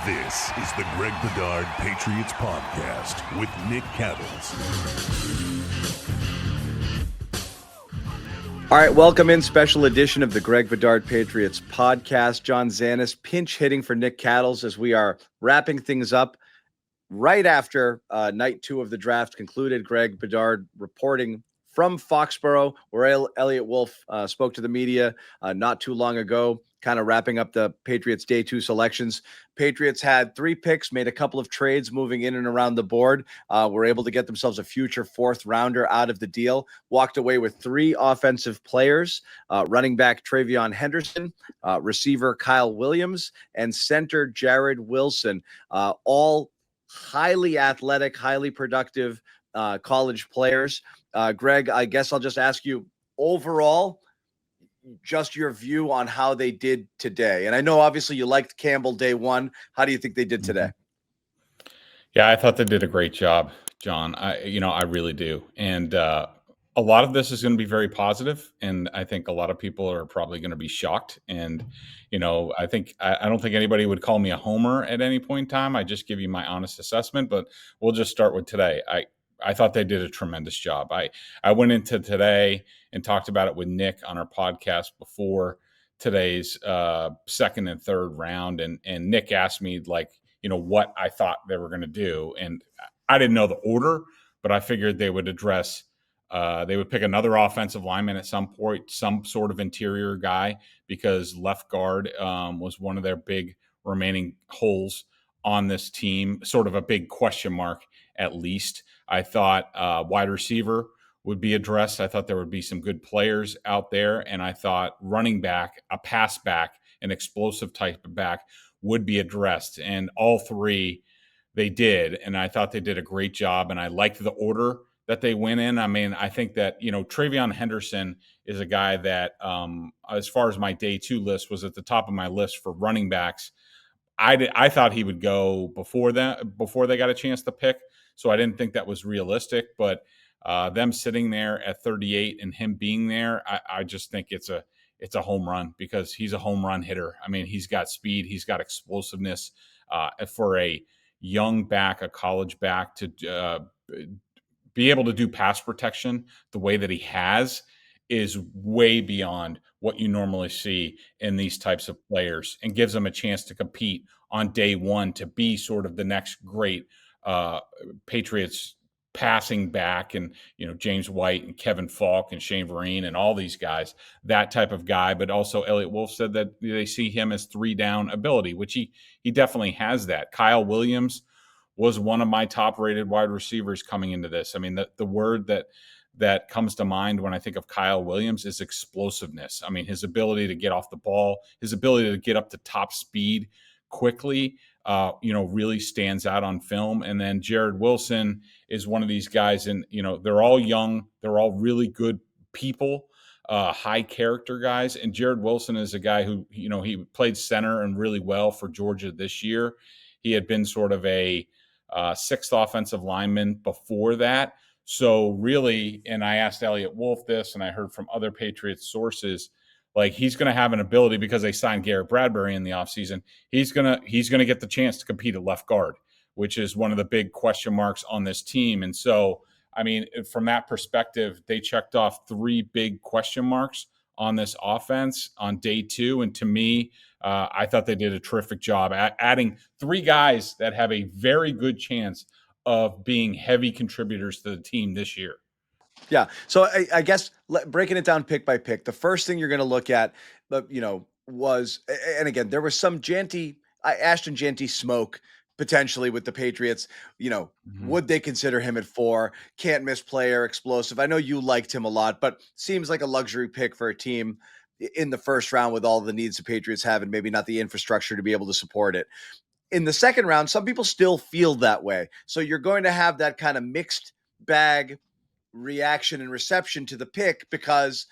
This is the Greg Bedard Patriots Podcast with Nick Kadlick. All right, welcome in. Special edition of the Greg Bedard Patriots Podcast. John Zannis pinch hitting for Nick Kadlick as we are wrapping things up right after night 2 of the draft concluded. Greg Bedard reporting from Foxboro, where Elliot Wolf spoke to the media not too long ago, kind of wrapping up the Patriots day 2 selections. Patriots had 3 picks, made a couple of trades moving in and around the board, were able to get themselves a future 4th rounder out of the deal, walked away with 3 offensive players, running back TreVeyon Henderson, receiver Kyle Williams, and center Jared Wilson, all highly athletic, highly productive college players. Greg, I guess I'll just ask you overall, just your view on how they did today. And I know obviously you liked Campbell day 1. How do you think they did today? Yeah, I thought they did a great job, John. I really do. And a lot of this is going to be very positive, and I think a lot of people are probably going to be shocked. And I don't think anybody would call me a homer at any point in time. I just give you my honest assessment, but we'll just start with today. I thought they did a tremendous job. I went into today and talked about it with Nick on our podcast before today's second and third round, and Nick asked me what I thought they were going to do, and I didn't know the order, but I figured they would address. They would pick another offensive lineman at some point, some sort of interior guy, because left guard was one of their big remaining holes on this team, sort of a big question mark at least. I thought wide receiver would be addressed. I thought there would be some good players out there, and I thought running back, a pass back, an explosive type of back would be addressed, and all 3 they did, and I thought they did a great job, and I liked the order that they went in. I mean, I think that, TreVeyon Henderson is a guy that, as far as my day 2 list, was at the top of my list for running backs. I thought he would go before they got a chance to pick, so I didn't think that was realistic. But them sitting there at 38 and him being there, I just think it's a home run, because he's a home run hitter. I mean, he's got speed, he's got explosiveness. For a young back, a college back, to be able to do pass protection the way that he has is way beyond what you normally see in these types of players, and gives them a chance to compete on day 1 to be sort of the next great Patriots passing back, and James White and Kevin Falk and Shane Vereen and all these guys, that type of guy. But also Elliot Wolf said that they see him as 3-down ability, which he definitely has that. Kyle Williams was one of my top-rated wide receivers coming into this. I mean, the word that comes to mind when I think of Kyle Williams is explosiveness. I mean, his ability to get off the ball, his ability to get up to top speed quickly, really stands out on film. And then Jared Wilson is one of these guys, and they're all young, they're all really good people, high character guys. And Jared Wilson is a guy who, he played center and really well for Georgia this year. He had been sort of a 6th offensive lineman before that. So really, and I asked Elliot Wolf this, and I heard from other Patriots sources, he's going to have an ability, because they signed Garrett Bradbury in the offseason. He's going to get the chance to compete at left guard, which is one of the big question marks on this team. And so, I mean, from that perspective, they checked off 3 big question marks on this offense on day 2. And to me, I thought they did a terrific job adding 3 guys that have a very good chance of being heavy contributors to the team this year. Yeah. So I guess breaking it down pick by pick, the first thing you're going to look at, was, and again, there was some Ashton Jeanty smoke potentially with the Patriots. Would they consider him at 4? Can't miss player, explosive. I know you liked him a lot, but seems like a luxury pick for a team in the first round with all the needs the Patriots have, and maybe not the infrastructure to be able to support it. In the second round, some people still feel that way. So you're going to have that kind of mixed bag reaction and reception to the pick, because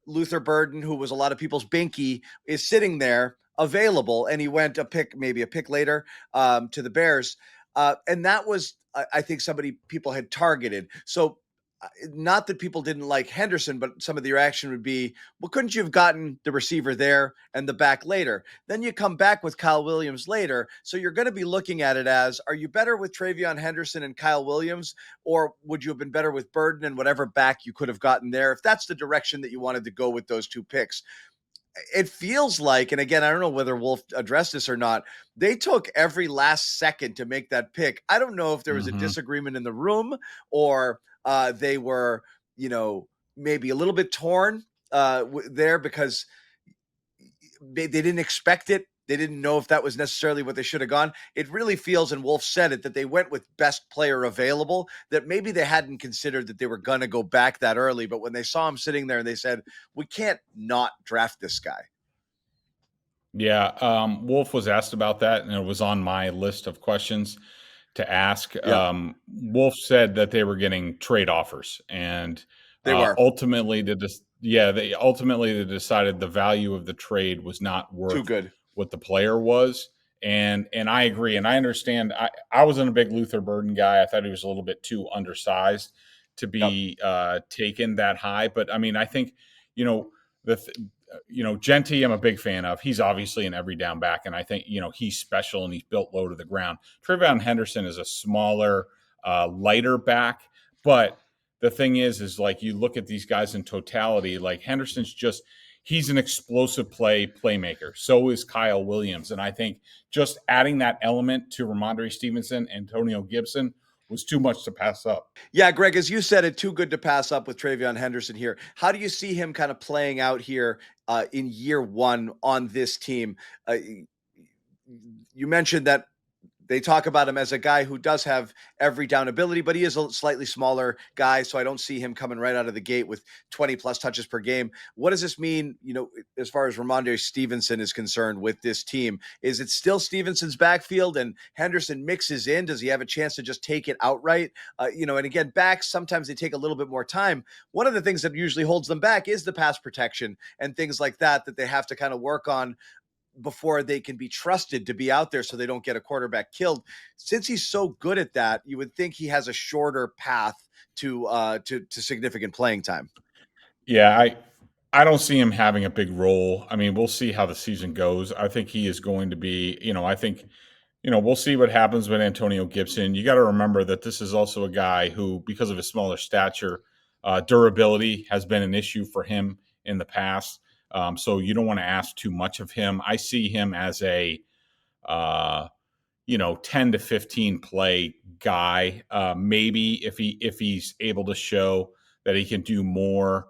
Luther Burden, who was a lot of people's binky, is sitting there available, and he went maybe a pick later to the Bears. And that was, I think, somebody people had targeted. So not that people didn't like Henderson, but some of the reaction would be, well, couldn't you have gotten the receiver there and the back later? Then you come back with Kyle Williams later. So you're going to be looking at it as, are you better with TreVeyon Henderson and Kyle Williams, or would you have been better with Burden and whatever back you could have gotten there? If that's the direction that you wanted to go with those two picks, it feels like, and again, I don't know whether Wolf addressed this or not, they took every last second to make that pick. I don't know if there was a disagreement in the room, or they were, maybe a little bit torn there because they didn't expect it. They didn't know if that was necessarily what they should have gone. It really feels, and Wolf said it, that they went with best player available, that maybe they hadn't considered that they were going to go back that early. But when they saw him sitting there, they said, we can't not draft this guy. Yeah. Wolf was asked about that, and it was on my list of questions to ask. Yeah. Wolf said that they were getting trade offers, and they were ultimately they decided the value of the trade was not worth too good what the player was. And I agree. And I understand. I wasn't a big Luther Burden guy. I thought he was a little bit too undersized to be taken that high. But I mean, I think, Genty, I'm a big fan of. He's obviously an every down back. And I think, he's special and he's built low to the ground. TreVeyon Henderson is a smaller, lighter back. But the thing is like, you look at these guys in totality, like Henderson's he's an explosive playmaker. So is Kyle Williams. And I think just adding that element to Ramondre Stevenson, Antonio Gibson was too much to pass up. Yeah, Greg, as you said, it's too good to pass up with TreVeyon Henderson here. How do you see him kind of playing out here in year one on this team? You mentioned that they talk about him as a guy who does have every down ability, but he is a slightly smaller guy, so I don't see him coming right out of the gate with 20-plus touches per game. What does this mean, as far as Ramondre Stevenson is concerned with this team? Is it still Stevenson's backfield and Henderson mixes in? Does he have a chance to just take it outright? And again, backs, sometimes they take a little bit more time. One of the things that usually holds them back is the pass protection and things like that they have to kind of work on before they can be trusted to be out there so they don't get a quarterback killed. Since he's so good at that, you would think he has a shorter path to significant playing time. Yeah, I don't see him having a big role. I mean, we'll see how the season goes. I think he is going to be, we'll see what happens with Antonio Gibson. You got to remember that this is also a guy who, because of his smaller stature, durability has been an issue for him in the past. So you don't want to ask too much of him. I see him as a, 10 to 15 play guy. Maybe if he's able to show that he can do more,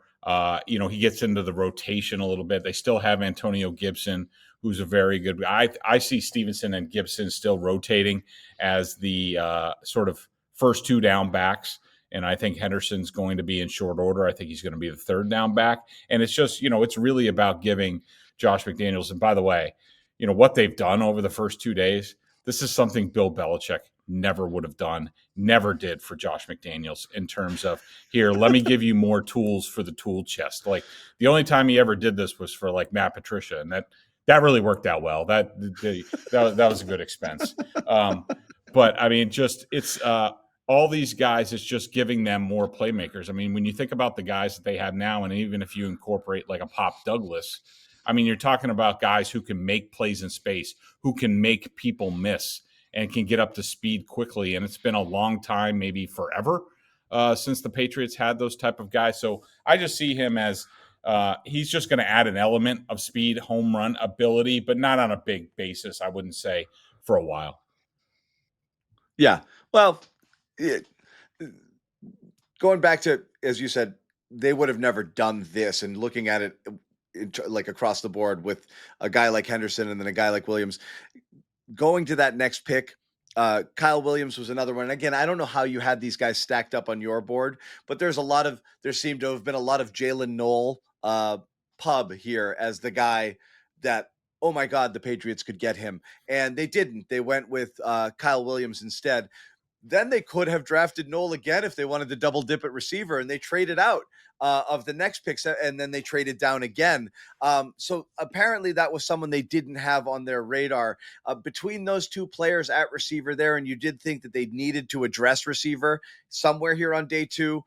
he gets into the rotation a little bit. They still have Antonio Gibson, who's a very good guy. I see Stevenson and Gibson still rotating as the sort of first two down backs. And I think Henderson's going to be in short order. I think he's going to be the third down back. And it's just, it's really about giving Josh McDaniels. And by the way, what they've done over the first 2 days, this is something Bill Belichick never would have done, never did for Josh McDaniels in terms of, here, let me give you more tools for the tool chest. Like the only time he ever did this was for like Matt Patricia. And that really worked out well. That was a good expense. But I mean, it's all these guys, it's just giving them more playmakers. I mean, when you think about the guys that they have now, and even if you incorporate like a Pop Douglas, I mean, you're talking about guys who can make plays in space, who can make people miss and can get up to speed quickly. And it's been a long time, maybe forever, since the Patriots had those type of guys. So I just see him as he's just going to add an element of speed, home run ability, but not on a big basis, I wouldn't say, for a while. Yeah. Well, going back to, as you said, they would have never done this, and looking at it like across the board with a guy like Henderson and then a guy like Williams going to that next pick. Kyle Williams was another one. And again, I don't know how you had these guys stacked up on your board, but there seemed to have been a lot of Jalen Knoll pub here as the guy that, oh my God, the Patriots could get him. And they didn't. They went with Kyle Williams instead. Then they could have drafted Knoll again if they wanted to double dip at receiver, and they traded out of the next picks, and then they traded down again. So apparently that was someone they didn't have on their radar. Between those two players at receiver there, and you did think that they needed to address receiver somewhere here on day two,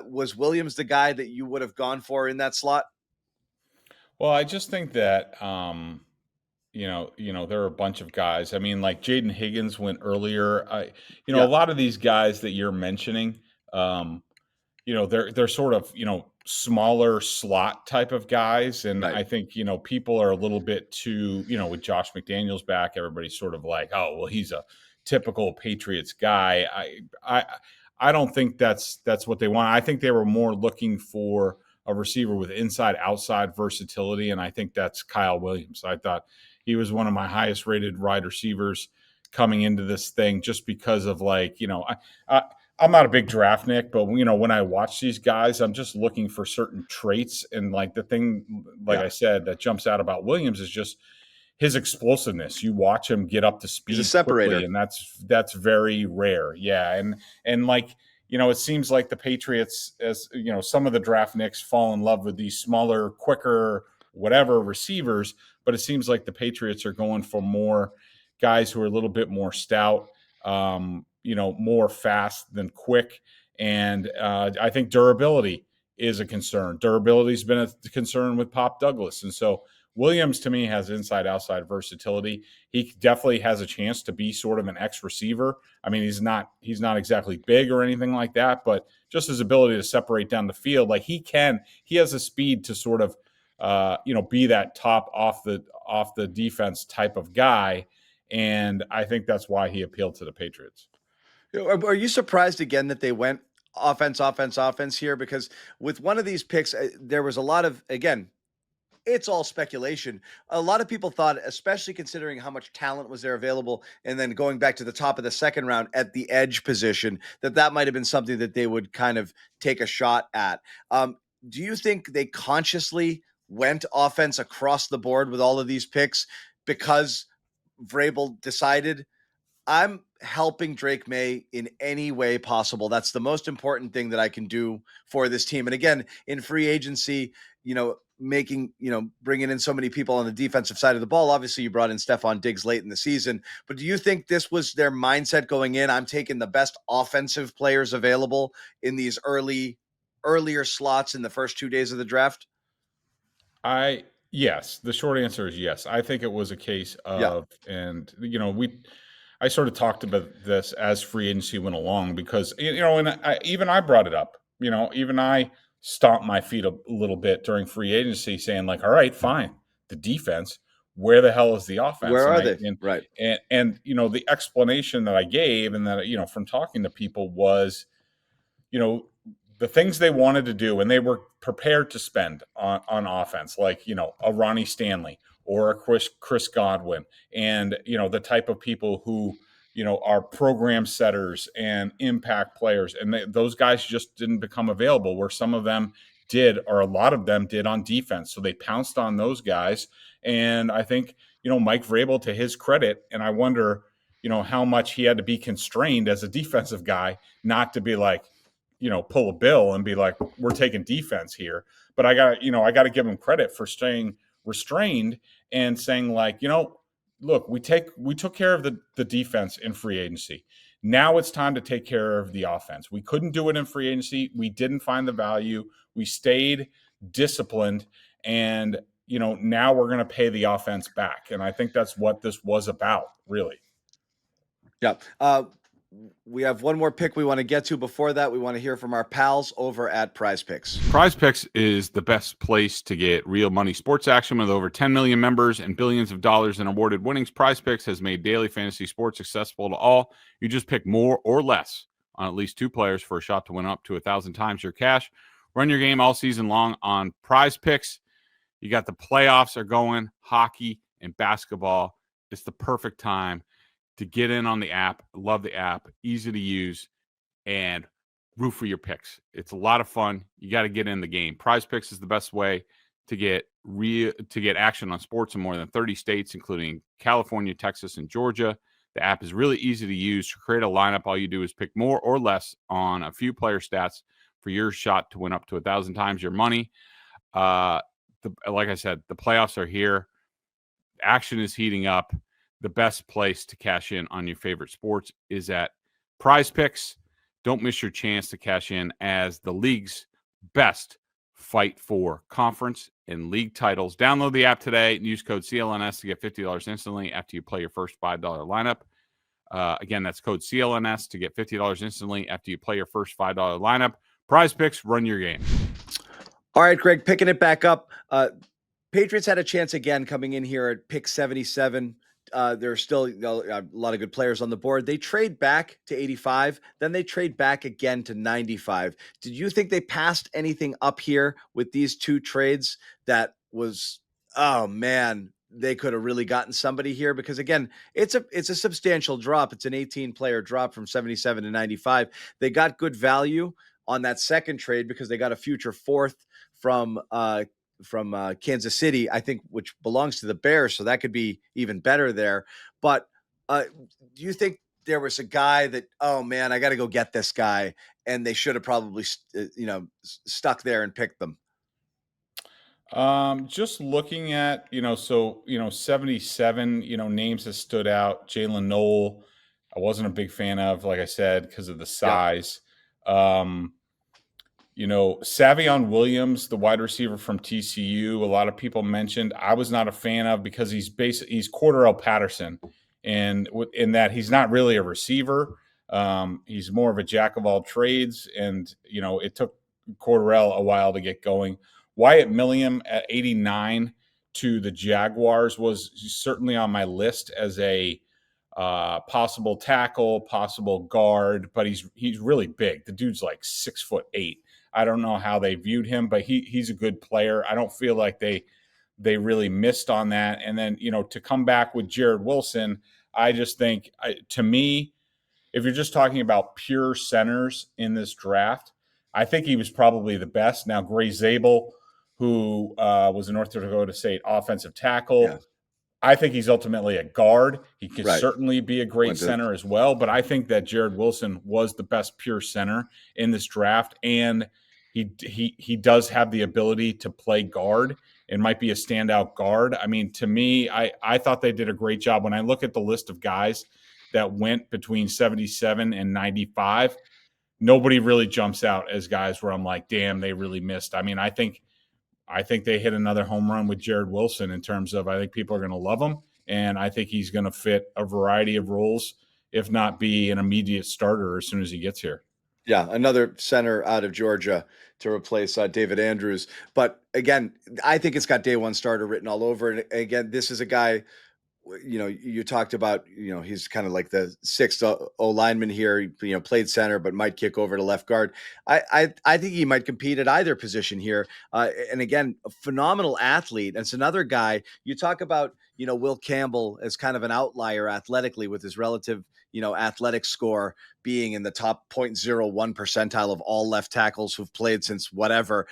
Was Williams the guy that you would have gone for in that slot? Well, I just think that there are a bunch of guys. I mean, like Jaden Higgins went earlier. A Yeah, lot of these guys that you're mentioning, they're sort of, smaller slot type of guys. And right. I think, people are a little bit too, with Josh McDaniels back, everybody's sort of like, oh, well, he's a typical Patriots guy. I don't think that's what they want. I think they were more looking for a receiver with inside outside versatility. And I think that's Kyle Williams. I thought he was one of my highest rated wide receivers coming into this thing, just because of I'm not a big draft Nick, but when I watch these guys, I'm just looking for certain traits. And like the thing, like Yeah. I said, that jumps out about Williams is just his explosiveness. You watch him get up to speed He's a separator, quickly, and that's very rare. Yeah, and like it seems like the Patriots, as some of the draft Nicks fall in love with these smaller, quicker, whatever receivers, but it seems like the Patriots are going for more guys who are a little bit more stout, more fast than quick. And I think durability is a concern. Durability has been a concern with Pop Douglas. And so Williams, to me, has inside-outside versatility. He definitely has a chance to be sort of an X receiver. I mean, he's not exactly big or anything like that, but just his ability to separate down the field, like he has a speed to sort of, be that top off the defense type of guy. And I think that's why he appealed to the Patriots. Are you surprised again that they went offense here? Because with one of these picks, there was a lot of, again, it's all speculation. A lot of people thought, especially considering how much talent was there available, and then going back to the top of the second round at the edge position, that might have been something that they would kind of take a shot at. Do you think they consciously went offense across the board with all of these picks because Vrabel decided, I'm helping Drake May in any way possible? That's the most important thing that I can do for this team. And again, in free agency, bringing in so many people on the defensive side of the ball. Obviously, you brought in Stephon Diggs late in the season, but do you think this was their mindset going in? I'm taking the best offensive players available in these earlier slots in the first 2 days of the draft? Yes, the short answer is yes. I think it was a case of, and I sort of talked about this as free agency went along, because and I brought it up. Even I stomped my feet a little bit during free agency, saying like, all right, fine, the defense, where the hell is the offense? Where are they? Right. And the explanation that I gave, and that from talking to people, was the things they wanted to do and they were prepared to spend on offense, like a Ronnie Stanley or a Chris Godwin, and the type of people who are program setters and impact players, and those guys just didn't become available, where some of them did, or a lot of them did, on defense. So they pounced on those guys. And I think Mike Vrabel, to his credit, and I wonder how much he had to be constrained as a defensive guy not to be like, pull a bill and be like, we're taking defense here. But I got to give him credit for staying restrained and saying like, look, we took care of the defense in free agency. Now it's time to take care of the offense. We couldn't do it in free agency. We didn't find the value. We stayed disciplined, and now we're going to pay the offense back. And I think that's what this was about, really. Yeah. We have one more pick we want to get to. Before that, we want to hear from our pals over at Prize Picks. Prize Picks is the best place to get real money sports action. With over 10 million members and billions of dollars in awarded winnings, Prize Picks has made daily fantasy sports accessible to all. You just pick more or less on at least two players for a shot to win up to 1,000 times your cash. Run your game all season long on Prize Picks. You got the playoffs are going, hockey and basketball. It's the perfect time to get in on the app. Love the app, easy to use, and root for your picks. It's a lot of fun. You got to get in the game. Prize Picks is the best way to get action on sports in more than 30 states, including California, Texas, and Georgia. The app is really easy to use. To create a lineup, all you do is pick more or less on a few player stats for your shot to win up to 1,000 times your money. Like I said, the playoffs are here. Action is heating up. The best place to cash in on your favorite sports is at Prize Picks. Don't miss your chance to cash in as the league's best fight for conference and league titles. Download the app today and use code CLNS to get $50 instantly after you play your first $5 lineup. Again, that's code CLNS to get $50 instantly after you play your first $5 lineup. Prize Picks, run your game. All right, Greg, picking it back up. Patriots had a chance again coming in here at pick 77. There are still a lot of good players on the board. They trade back to 85. Then they trade back again to 95. Did you think they passed anything up here with these two trades that was, oh man, they could have really gotten somebody here? Because again, it's a substantial drop. It's an 18-player drop from 77 to 95. They got good value on that second trade because they got a future fourth from Kansas City, I think, which belongs to the Bears. So that could be even better there. But do you think there was a guy that, oh man, I got to go get this guy, and they should have probably, stuck there and picked them? Just looking at, 77, names that stood out. Jalen Noel, I wasn't a big fan of, like I said, because of the size. Yep. Savion Williams, the wide receiver from TCU, a lot of people mentioned. I was not a fan of because he's Cordarrelle Patterson, and in that he's not really a receiver. He's more of a jack of all trades, and it took Cordarrelle a while to get going. Wyatt Milliam at 89 to the Jaguars was certainly on my list as a possible tackle, possible guard, but he's really big. The dude's like 6'8". I don't know how they viewed him, but he's a good player. I don't feel like they really missed on that. And then, to come back with Jared Wilson, I just think, to me, if you're just talking about pure centers in this draft, I think he was probably the best. Now, Gray Zabel, who was a North Dakota State offensive tackle, yeah, I think he's ultimately a guard. He could certainly be a great center as well, but I think that Jared Wilson was the best pure center in this draft, and he does have the ability to play guard and might be a standout guard. I mean, to me, I thought they did a great job. When I look at the list of guys that went between 77 and 95, nobody really jumps out as guys where I'm like, damn, they really missed. I mean, I think they hit another home run with Jared Wilson in terms of, I think people are going to love him, and I think he's going to fit a variety of roles, if not be an immediate starter as soon as he gets here. Yeah, another center out of Georgia to replace David Andrews. But again, I think it's got day one starter written all over. And again, this is a guy, you talked about, he's kind of like the sixth O lineman here, played center, but might kick over to left guard. I think he might compete at either position here. And again, a phenomenal athlete. And it's another guy you talk about, Will Campbell as kind of an outlier athletically with his relative, athletic score being in the top 0.01 percentile of all left tackles who've played since whatever.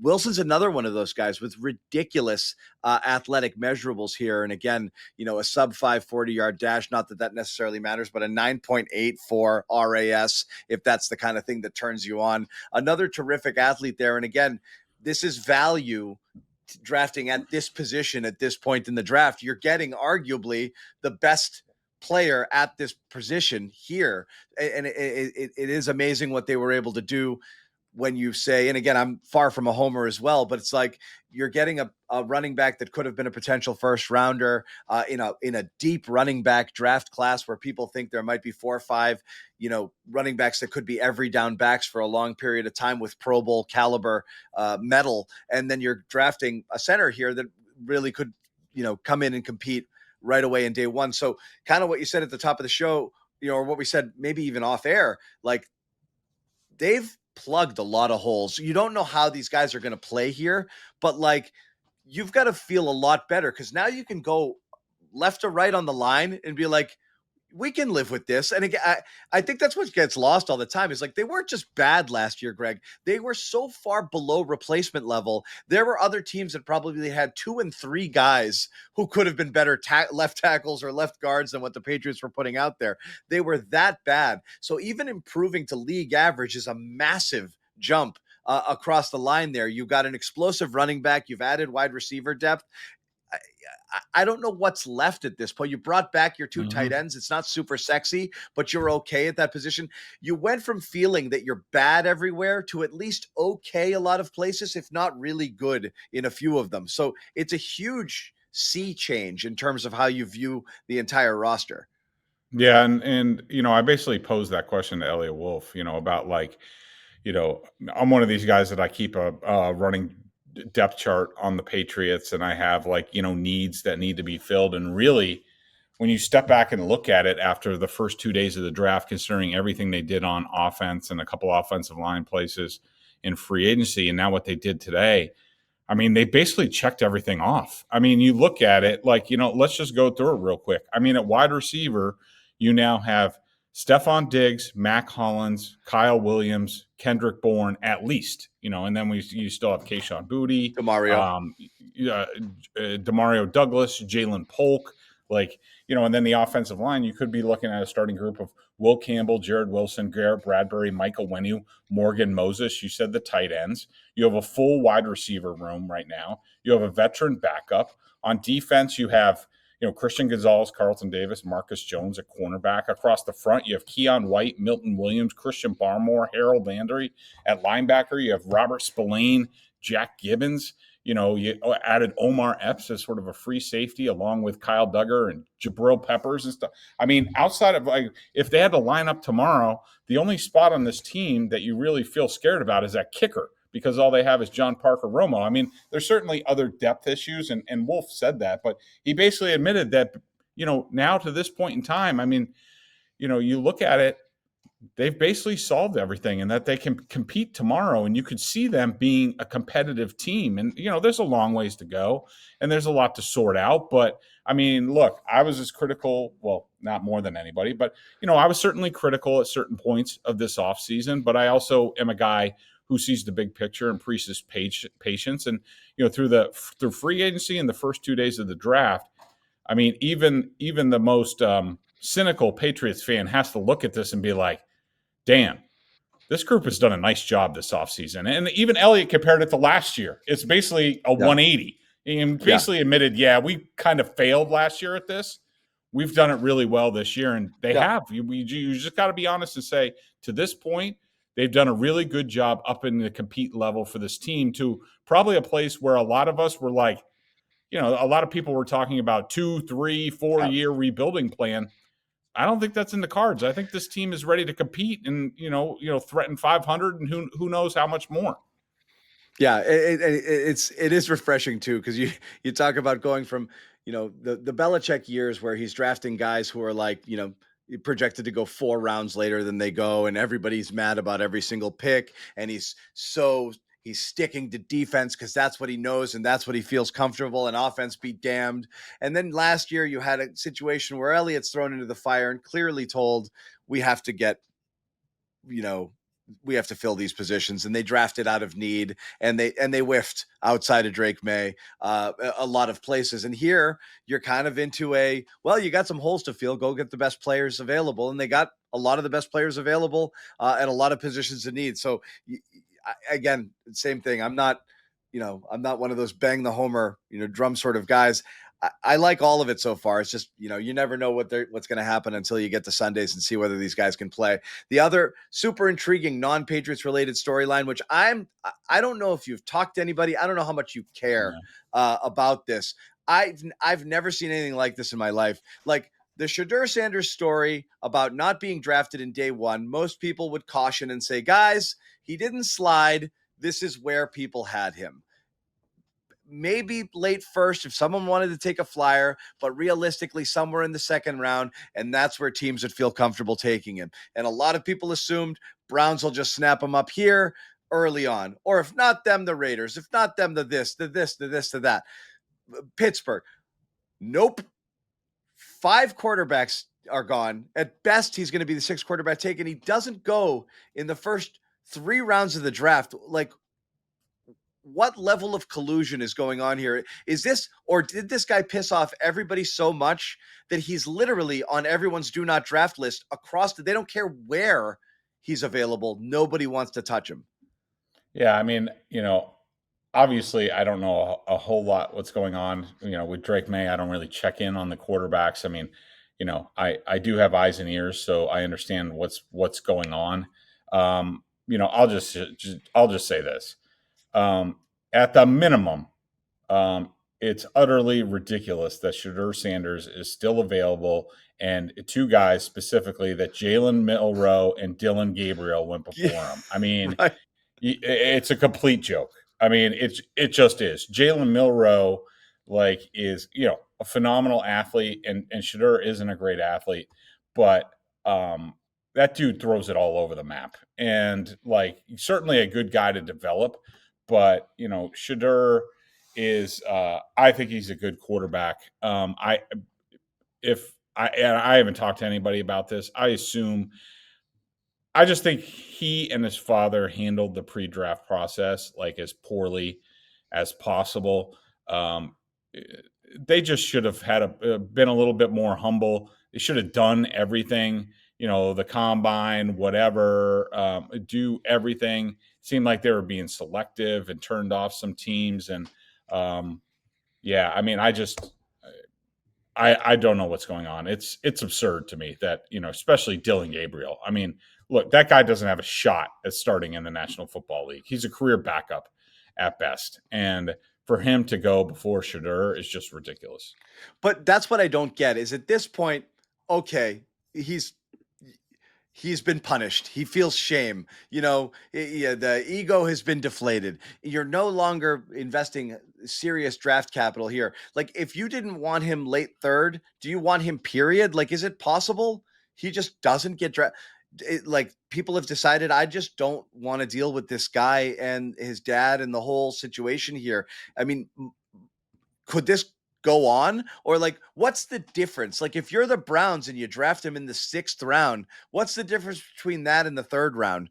Wilson's another one of those guys with ridiculous athletic measurables here. And again, a sub 540-yard dash, not that necessarily matters, but a 9.84 RAS, if that's the kind of thing that turns you on. Another terrific athlete there. And again, this is value drafting at this position at this point in the draft. You're getting arguably the best player at this position here. And it is amazing what they were able to do when you say, and again, I'm far from a homer as well, but it's like you're getting a running back that could have been a potential first rounder in a deep running back draft class where people think there might be 4 or 5, running backs that could be every down backs for a long period of time with Pro Bowl caliber metal. And then you're drafting a center here that really could, come in and compete right away in day one. So kind of what you said at the top of the show, or what we said, maybe even off air, like they've plugged a lot of holes. You don't know how these guys are going to play here, but like you've got to feel a lot better because now you can go left to right on the line and be like, we can live with this. And again, I think that's what gets lost all the time is like, they weren't just bad last year, Greg. They were so far below replacement level. There were other teams that probably had 2 and 3 guys who could have been better left tackles or left guards than what the Patriots were putting out there. They were that bad. So even improving to league average is a massive jump across the line there. You've got an explosive running back. You've added wide receiver depth. I don't know what's left at this point. You brought back your two tight Mhm. ends. It's not super sexy, but you're okay at that position. You went from feeling that you're bad everywhere to at least okay a lot of places, if not really good in a few of them. So it's a huge sea change in terms of how you view the entire roster. Yeah, and I basically posed that question to Elliot Wolf, about like, I'm one of these guys that I keep a running depth chart on the Patriots, and I have like, needs that need to be filled. And really, when you step back and look at it after the first 2 days of the draft, considering everything they did on offense and a couple offensive line places in free agency, and now what they did today, I mean, they basically checked everything off. I mean, you look at it like, let's just go through it real quick. I mean, at wide receiver, you now have Stephon Diggs, Mac Hollins, Kyle Williams, Kendrick Bourne, at least, and then you still have Kayshon Boutte, DeMario. Demario Douglas, Jalen Polk, and then the offensive line, you could be looking at a starting group of Will Campbell, Jared Wilson, Garrett Bradbury, Michael Wenu, Morgan Moses. You said the tight ends. You have a full wide receiver room right now. You have a veteran backup. On defense, you have Christian Gonzalez, Carlton Davis, Marcus Jones at cornerback. Across the front, you have Keon White, Milton Williams, Christian Barmore, Harold Landry. At linebacker, you have Robert Spillane, Jack Gibbons. You added Omar Epps as sort of a free safety along with Kyle Duggar and Jabril Peppers and stuff. I mean, outside of if they had to line up tomorrow, the only spot on this team that you really feel scared about is that kicker, because all they have is John Parker Romo. I mean, there's certainly other depth issues, and Wolf said that, but he basically admitted that, now to this point in time, I mean, you look at it, they've basically solved everything and that they can compete tomorrow, and you could see them being a competitive team. And, there's a long ways to go and there's a lot to sort out. But I mean, look, I was as critical, well, not more than anybody, but, I was certainly critical at certain points of this offseason, but I also am a guy who sees the big picture and preaches patience. And, through free agency and the first 2 days of the draft, I mean, even the most cynical Patriots fan has to look at this and be like, damn, this group has done a nice job this offseason. And even Elliott compared it to last year. It's basically a 180. And basically admitted, we kind of failed last year at this. We've done it really well this year, and they have. You just got to be honest and say, to this point, they've done a really good job up in the compete level for this team to probably a place where a lot of us were like, a lot of people were talking about 2, 3, 4 year rebuilding plan. I don't think that's in the cards. I think this team is ready to compete and, threaten 500 and who knows how much more. Yeah, it is refreshing too, because you talk about going from the Belichick years where he's drafting guys who are like projected to go 4 rounds later than they go, and everybody's mad about every single pick, and he's sticking to defense because that's what he knows and that's what he feels comfortable, and offense be damned. And then last year you had a situation where Elliott's thrown into the fire and clearly told, we have to get we have to fill these positions, and they drafted out of need, and they whiffed outside of Drake May a lot of places. And here you're kind of into you got some holes to fill, go get the best players available, and they got a lot of the best players available at a lot of positions of need. So again, same thing. I'm not one of those bang the homer, drum sort of guys. I like all of it so far. It's just, you never know what's going to happen until you get to Sundays and see whether these guys can play. The other super intriguing non-Patriots related storyline, which I don't know if you've talked to anybody. I don't know how much you care about this. I've never seen anything like this in my life. Like the Shedeur Sanders story about not being drafted in day one. Most people would caution and say, guys, he didn't slide. This is where people had him. Maybe late first if someone wanted to take a flyer, but realistically somewhere in the second round, and that's where teams would feel comfortable taking him. And a lot of people assumed Browns will just snap him up here early on, or if not them, the Raiders, if not them, the this, the that. Pittsburgh, nope. 5 quarterbacks are gone. At best, he's going to be the 6th quarterback taken. He doesn't go in the first 3 rounds of the draft. Like, what level of collusion is going on here? Is this, or did this guy piss off everybody so much that he's literally on everyone's do not draft list across they don't care where he's available. Nobody wants to touch him. Yeah. I mean, obviously, I don't know a whole lot what's going on. With Drake May, I don't really check in on the quarterbacks. I mean, I do have eyes and ears, so I understand what's going on. I'll just say this. At the minimum, it's utterly ridiculous that Shedeur Sanders is still available, and two guys specifically, that Jalen Milroe and Dylan Gabriel went before him. I mean, Right. it's a complete joke. I mean, it just is. Jalen Milroe, is a phenomenal athlete, and Shedeur isn't a great athlete, but that dude throws it all over the map, and certainly a good guy to develop, but Shedeur is I think he's a good quarterback. I haven't talked to anybody about this. I just think he and his father handled the pre-draft process as poorly as possible. They just should have been a little bit more humble. They should have done everything, the combine, whatever, do everything. It seemed like they were being selective and turned off some teams. And yeah, I mean, I don't know what's going on. It's absurd to me that, especially Dylan Gabriel. I mean, look, that guy doesn't have a shot at starting in the National Football League. He's a career backup at best. And for him to go before Shedeur is just ridiculous. But that's what I don't get is at this point, okay, he's been punished. He feels shame. The ego has been deflated. You're no longer investing serious draft capital here. If you didn't want him late third, do you want him period? Is it possible he just doesn't get drafted? People have decided, I just don't want to deal with this guy and his dad and the whole situation here. I mean, could this go on? Or what's the difference? If you're the Browns and you draft him in the 6th round, what's the difference between that and the 3rd round?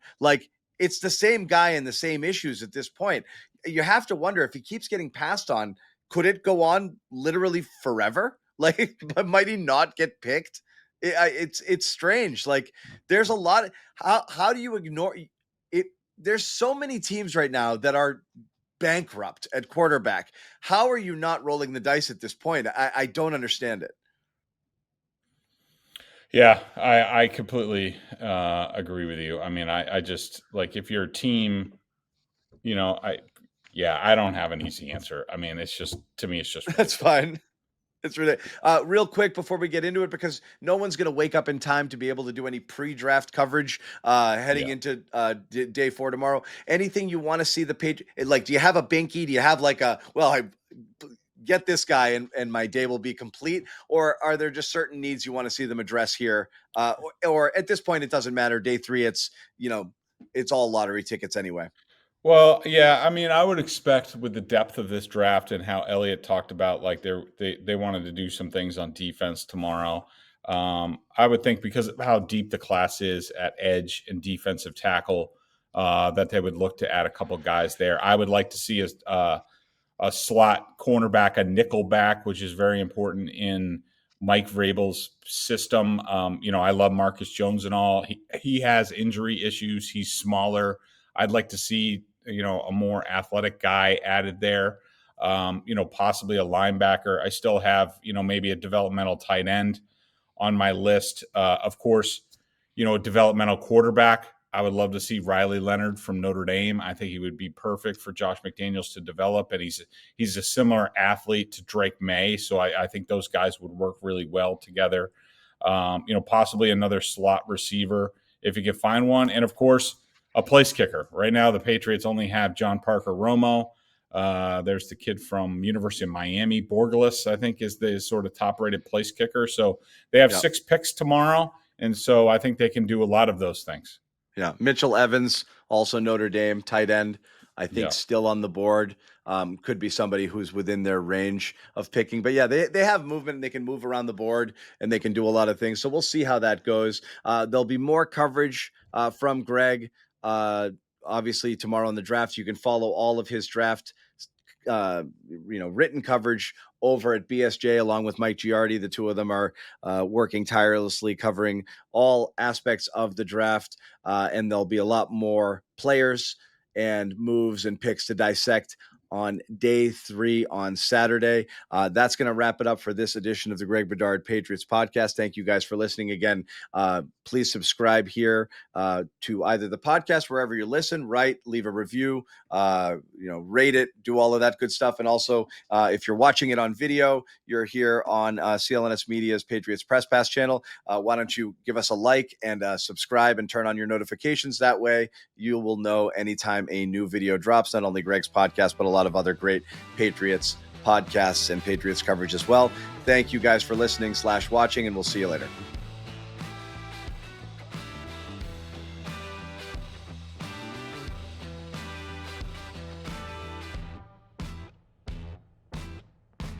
It's the same guy and the same issues at this point. You have to wonder if he keeps getting passed on, could it go on literally forever? Might he not get picked? It's strange. There's a lot of, how do you ignore it? There's so many teams right now that are bankrupt at quarterback. How are you not rolling the dice at this point? I don't understand it. Yeah, I completely agree with you. I mean, I just if you're a team, I don't have an easy answer. I mean, it's just, to me, it's just ridiculous. That's fine. It's really real quick before we get into it, because no one's going to wake up in time to be able to do any pre-draft coverage heading into day 4 tomorrow. Anything you want to see the page? Do you have a binky? Do you have I get this guy and my day will be complete? Or are there just certain needs you want to see them address here? Or at this point, it doesn't matter. Day 3, it's all lottery tickets anyway. Well, yeah, I mean, I would expect with the depth of this draft and how Elliott talked about, they wanted to do some things on defense tomorrow. I would think because of how deep the class is at edge and defensive tackle, that they would look to add a couple guys there. I would like to see a slot cornerback, a nickel back, which is very important in Mike Vrabel's system. I love Marcus Jones and all. He has injury issues. He's smaller. I'd like to see a more athletic guy added there, possibly a linebacker. I still have, maybe a developmental tight end on my list. Of course, a developmental quarterback. I would love to see Riley Leonard from Notre Dame. I think he would be perfect for Josh McDaniels to develop, and he's a similar athlete to Drake May. So I think those guys would work really well together. Possibly another slot receiver if you could find one. And of course, a place kicker. Right now, the Patriots only have John Parker Romo. There's the kid from University of Miami, Borgelis, I think, is the sort of top-rated place kicker. So they have 6 picks tomorrow, and so I think they can do a lot of those things. Yeah, Mitchell Evans, also Notre Dame, tight end, I think still on the board. Could be somebody who's within their range of picking. But yeah, they have movement and they can move around the board and they can do a lot of things. So we'll see how that goes. There'll be more coverage from Greg. Obviously tomorrow in the draft, you can follow all of his draft, written coverage over at BSJ along with Mike Giardi. The two of them are working tirelessly covering all aspects of the draft. And there'll be a lot more players and moves and picks to dissect on day 3 on Saturday. That's going to wrap it up for this edition of the Greg Bedard Patriots Podcast. Thank you guys for listening again. Please subscribe here to either the podcast, wherever you listen, leave a review, rate it, do all of that good stuff. And also, if you're watching it on video, you're here on CLNS Media's Patriots Press Pass channel. Why don't you give us a like and subscribe and turn on your notifications? That way you will know anytime a new video drops, not only Greg's podcast, but a lot of other great Patriots podcasts and Patriots coverage as well. Thank you guys for listening /watching, and we'll see you later.